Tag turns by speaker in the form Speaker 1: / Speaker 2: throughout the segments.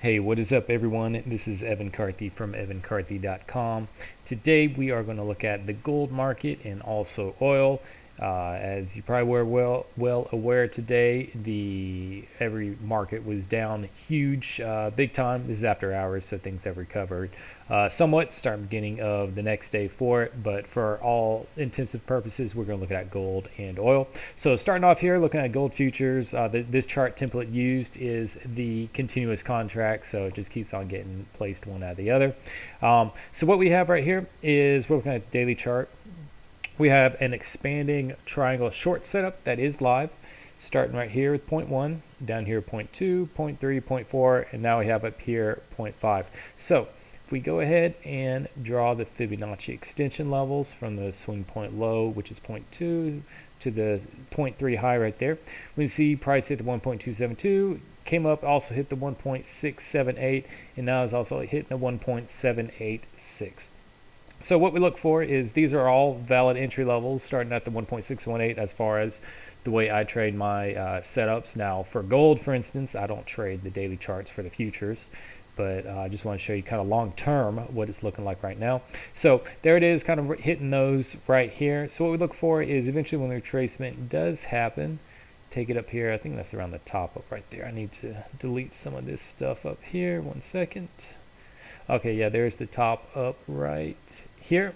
Speaker 1: Hey, what is up, everyone? This is Evan Carthy from evancarthy.com. Today we are going to look at the gold market and also oil. As you probably were well aware today, every market was down huge, big time. This is after hours, so things have recovered somewhat. Start beginning of the next day for it, but for all intensive purposes, we're going to look at gold and oil. So starting off here, looking at gold futures, this chart template used is the continuous contract, so it just keeps on getting placed one out of the other. So what we have right here is we're looking at the daily chart. We have an expanding triangle short setup that is live, starting right here with 0.1, down here 0.2, 0.3, 0.4, and now we have up here 0.5. So if we go ahead and draw the Fibonacci extension levels from the swing point low, which is 0.2, to the 0.3 high right there, we see price hit the 1.272, came up, also hit the 1.678, and now is also hitting the 1.786. So what we look for is these are all valid entry levels starting at the 1.618 as far as the way I trade my setups. Now for gold, for instance, I don't trade the daily charts for the futures, but I just want to show you kind of long term what it's looking like right now. So there it is, kind of hitting those right here. So what we look for is eventually when the retracement does happen, take it up here. I think that's around the top up right there. I need to delete some of this stuff up here. 1 second. Okay, yeah, there's the top up right here.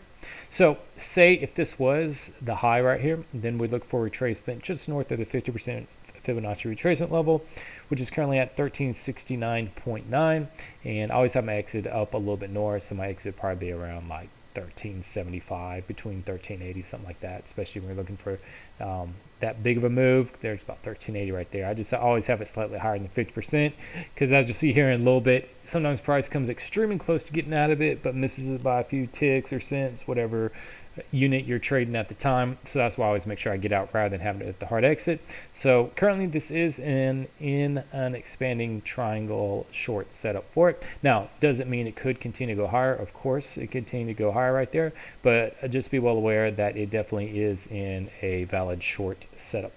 Speaker 1: So say if this was the high right here, then we'd look for retracement just north of the 50% Fibonacci retracement level, which is currently at 1369.9. And I always have my exit up a little bit north, so my exit would probably be around like 1375, between 1380, something like that, especially when we're looking for that big of a move. There's about 1380 right there. I always have it slightly higher than 50%, because as you'll see here in a little bit, sometimes price comes extremely close to getting out of it, but misses it by a few ticks or cents, whatever unit you're trading at the time. So that's why I always make sure I get out rather than having it at the hard exit. So currently this is in an expanding triangle short setup for it. Now, does it mean it could continue to go higher? Of course it continue to go higher right there, but just be well aware that it definitely is in a valid short setup.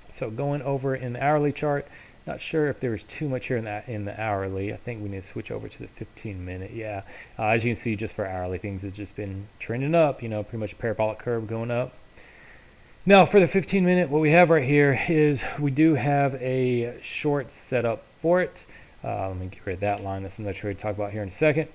Speaker 1: So going over in the hourly chart, not sure if there's too much here in the hourly. I think we need to switch over to the 15-minute. Yeah, as you can see, just for hourly, things have just been trending up. You know, pretty much a parabolic curve going up. Now for the 15-minute, what we have right here is we do have a short setup for it. Let me get rid of that line. That's another trade to talk about here in a second.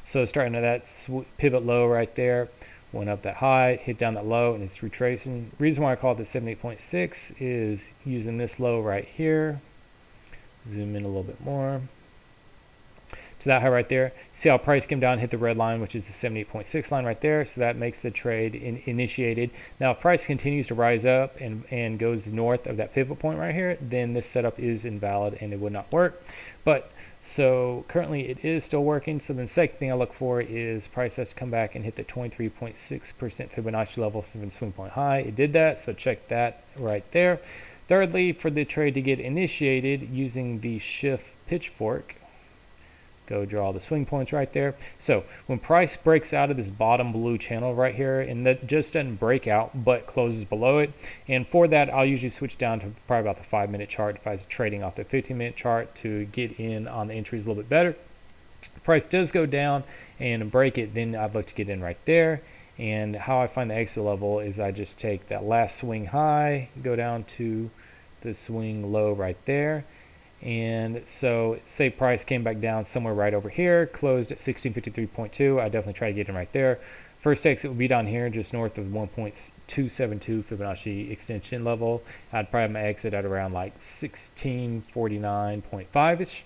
Speaker 1: So starting at that pivot low right there, went up that high, hit down that low, and it's retracing. The reason why I call it the 78.6 is using this low right here. Zoom in a little bit more to that high right there. See how price came down, hit the red line, which is the 78.6 line right there. So that makes the trade initiated. Now if price continues to rise up and goes north of that pivot point right here, then this setup is invalid and it would not work. But so currently it is still working. So the second thing I look for is price has to come back and hit the 23.6% Fibonacci level from the swing point high. It did that, so check that right there. Thirdly, for the trade to get initiated using the shift pitchfork, go draw the swing points right there. So when price breaks out of this bottom blue channel right here, and that just doesn't break out but closes below it, and for that I'll usually switch down to probably about the 5-minute chart if I was trading off the 15-minute chart to get in on the entries a little bit better. If price does go down and break it, then I'd look to get in right there. And how I find the exit level is I just take that last swing high, go down to the swing low right there. And so say price came back down somewhere right over here, closed at 1653.2. I definitely try to get in right there. First exit would be down here just north of 1.272 Fibonacci extension level. I'd probably have my exit at around like 1649.5ish.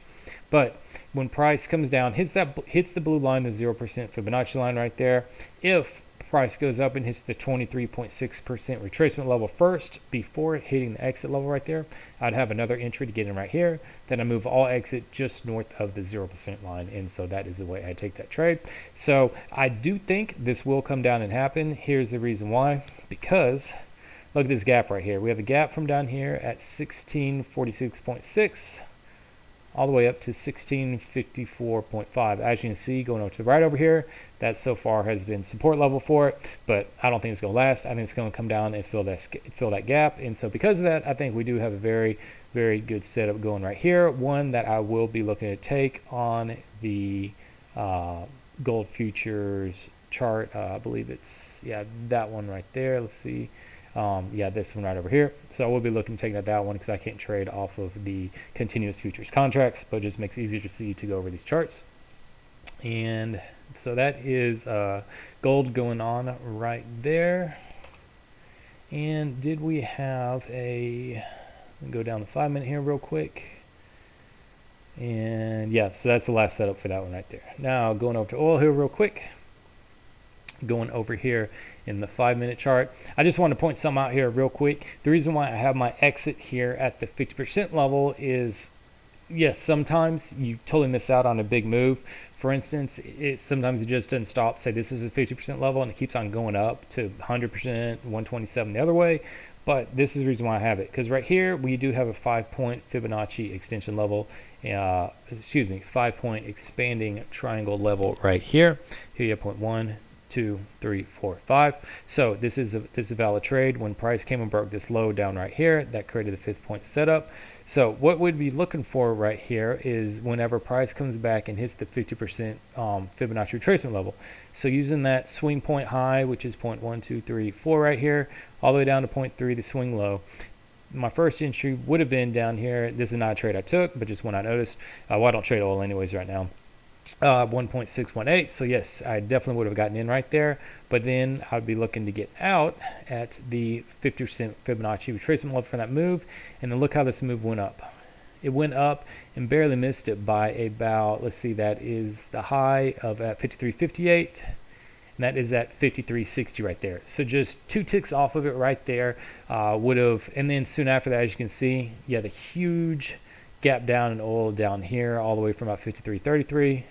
Speaker 1: But when price comes down, hits the blue line, the 0% Fibonacci line right there. If price goes up and hits the 23.6% retracement level first before hitting the exit level right there, I'd have another entry to get in right here. Then I move all exit just north of the 0% line, and so that is the way I take that trade. So I do think this will come down and happen. Here's the reason why. Because look at this gap right here. We have a gap from down here at 1646.6 all the way up to 1654.5. As you can see, going over to the right over here, that so far has been support level for it, but I don't think it's going to last. I think it's going to come down and fill that gap. And so because of that, I think we do have a very very good setup going right here. One that I will be looking to take on the gold futures chart. I believe it's, yeah, that one right there. Let's see. Yeah, this one right over here. So I will be looking to take that one because I can't trade off of the continuous futures contracts, but it just makes it easier to see to go over these charts. And so that is gold going on right there. And did we have a, go down the 5 minute here real quick. And yeah, so that's the last setup for that one right there. Now going over to oil here real quick. Going over here in the 5 minute chart, I just want to point some out here real quick. The reason why I have my exit here at the 50% level is, yes, sometimes you totally miss out on a big move. For instance, sometimes it just doesn't stop. Say this is a 50% level and it keeps on going up to 100%, 127 the other way. But this is the reason why I have it, because right here we do have a 5-point Fibonacci extension level, 5-point expanding triangle level right here. Here you have point 1, 2, 3, 4, 5. So this is a valid trade. When price came and broke this low down right here, that created the 5th point setup. So what we'd be looking for right here is whenever price comes back and hits the 50% Fibonacci retracement level. So using that swing point high, which is point 1, 2, 3, 4 right here, all the way down to point 3, the swing low. My first entry would have been down here. This is not a trade I took, but just one I noticed. Well, I don't trade oil anyways right now. 1.618. So yes, I definitely would have gotten in right there, but then I'd be looking to get out at the 50% Fibonacci retracement level for that move. And then look how this move went up. It went up and barely missed it by about, let's see, that is the high of at 53.58, and that is at 53.60 right there. So just 2 ticks off of it right there would have, and then soon after that, as you can see, yeah, the huge gap down in oil down here all the way from about 53.33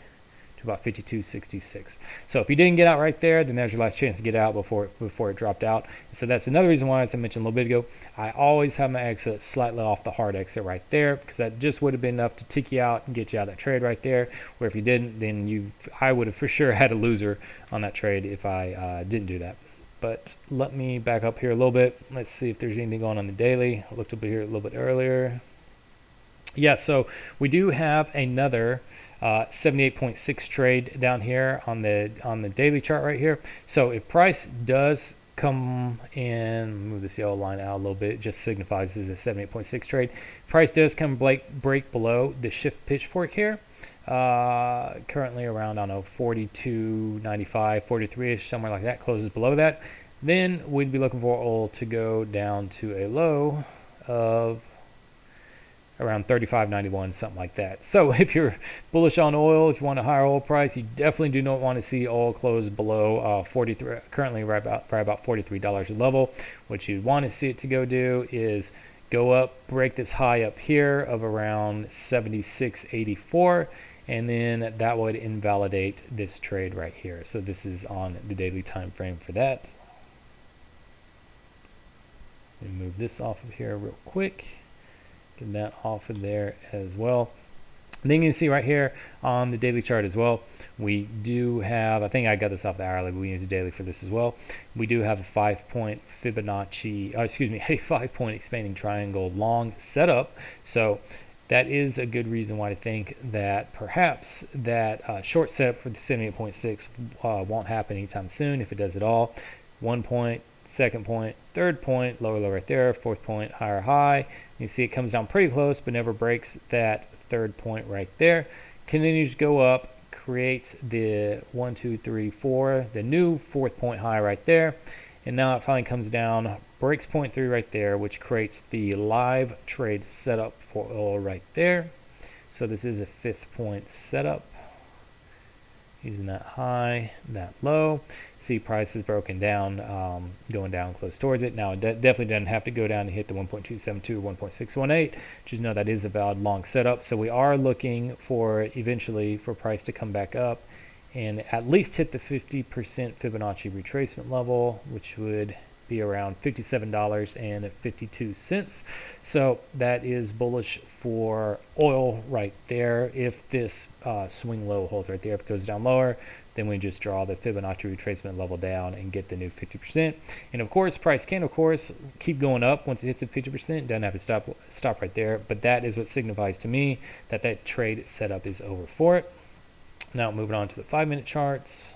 Speaker 1: to about 52.66. So if you didn't get out right there, then there's your last chance to get out before it dropped out. So that's another reason why, as I mentioned a little bit ago, I always have my exit slightly off the hard exit right there, because that just would have been enough to tick you out and get you out of that trade right there. Where if you didn't, then I would have for sure had a loser on that trade if I didn't do that. But let me back up here a little bit. Let's see if there's anything going on the daily. I looked up here a little bit earlier. Yeah, so we do have another 78.6 trade down here on the daily chart right here. So if price does come in, move this yellow line out a little bit, it just signifies this is a 78.6 trade. Price does come break below the shift pitchfork here. Currently around, I don't know, 42.95, 43ish, somewhere like that, closes below that. Then we'd be looking for oil to go down to a low of around 35.91, something like that. So if you're bullish on oil, if you want a higher oil price, you definitely do not want to see oil close below 43, currently right about $43 a level. What you want to see it to go do is go up, break this high up here of around 76.84, and then that would invalidate this trade right here. So this is on the daily time frame for that. Let me move this off of here real quick. Get that off of there as well. And then you can see right here on the daily chart as well, we do have, I think I got this off the hourly, but we use the daily for this as well. We do have a 5-point Fibonacci, a 5-point expanding triangle long setup. So that is a good reason why to think that perhaps that short setup for the 78.6 won't happen anytime soon, if it does at all. 1 point, 2nd point, 3rd point, lower low right there, 4th point, higher high. You see it comes down pretty close, but never breaks that 3rd point right there. Continues to go up, creates the 1, 2, 3, 4, the new 4th point high right there. And now it finally comes down, breaks point 3 right there, which creates the live trade setup for oil right there. So this is a 5th point setup. Using that high, that low. See price is broken down, going down close towards it. Now it definitely doesn't have to go down to hit the 1.272 or 1.618. Just know that is a valid long setup. So we are looking for eventually for price to come back up and at least hit the 50% Fibonacci retracement level, which would be around $57.52. So that is bullish for oil right there. If this swing low holds right there, if it goes down lower, then we just draw the Fibonacci retracement level down and get the new 50%. And of course, price can, of course, keep going up once it hits the 50%. Doesn't have to stop right there, but that is what signifies to me that that trade setup is over for it. Now moving on to the 5-minute charts.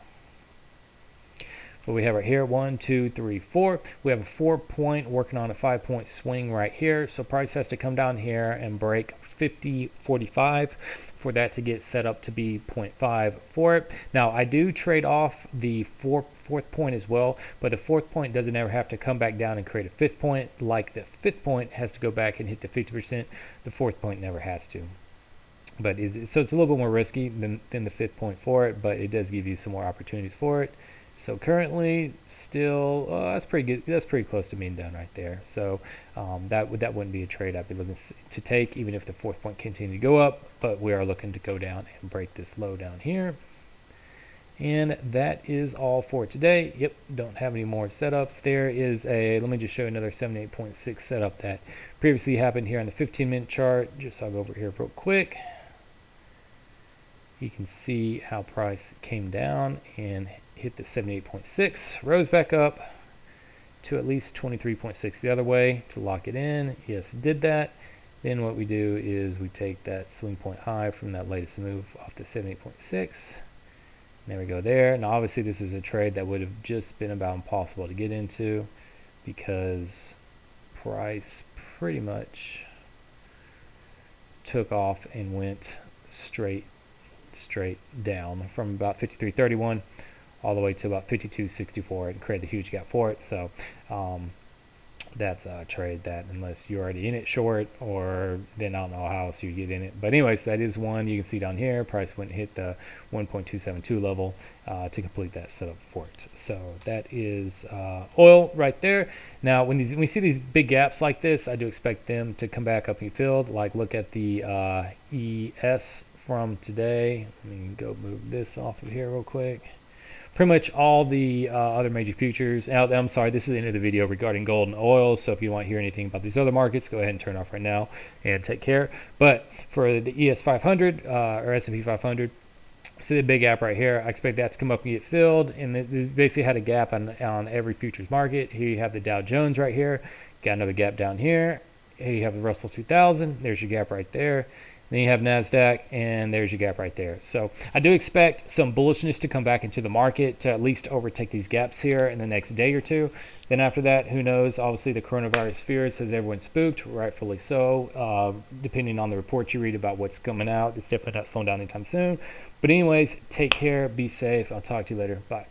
Speaker 1: What we have right here, 1, 2, 3, 4. We have a 4-point working on a 5-point swing right here. So price has to come down here and break 50.45 for that to get set up to be 0.5 for it. Now I do trade off the fourth point as well, but the 4th point doesn't ever have to come back down and create a 5th point like the 5th point has to go back and hit the 50%. The 4th point never has to. But so it's a little bit more risky than the 5th point for it, but it does give you some more opportunities for it. So currently, still, that's pretty good. That's pretty close to being done right there. So that wouldn't be a trade I'd be looking to take, even if the 4th point continued to go up. But we are looking to go down and break this low down here. And that is all for today. Yep, don't have any more setups. There is a, let me just show you another 78.6 setup that previously happened here on the 15-minute chart. Just I'll go over here real quick. You can see how price came down and hit the 78.6, rose back up to at least 23.6 the other way to lock it in. Yes, did that. Then what we do is we take that swing point high from that latest move off the 78.6. There we go there. Now obviously this is a trade that would have just been about impossible to get into because price pretty much took off and went straight down from about 53.31 all the way to about 52.64 and created a huge gap for it. So that's a trade that, unless you're already in it short, or then I don't know how else you get in it. But anyways, that is one. You can see down here, price went and hit the 1.272 level to complete that setup for it. So that is oil right there. Now, when we see these big gaps like this, I do expect them to come back up and filled. Like, look at the ES from today. Let me go move this off of here real quick. Pretty much all the other major futures. I'm sorry, this is the end of the video regarding gold and oil. So if you want to hear anything about these other markets, go ahead and turn off right now and take care. But for the ES 500 or S&P 500, see the big gap right here. I expect that to come up and get filled. And it basically had a gap on every futures market. Here you have the Dow Jones right here. Got another gap down here. Here you have the Russell 2000. There's your gap right there. Then you have NASDAQ, and there's your gap right there. So I do expect some bullishness to come back into the market to at least overtake these gaps here in the next day or two. Then after that, who knows? Obviously, the coronavirus fears has everyone spooked, rightfully so. Depending on the reports you read about what's coming out, it's definitely not slowing down anytime soon. But anyways, take care, be safe. I'll talk to you later. Bye.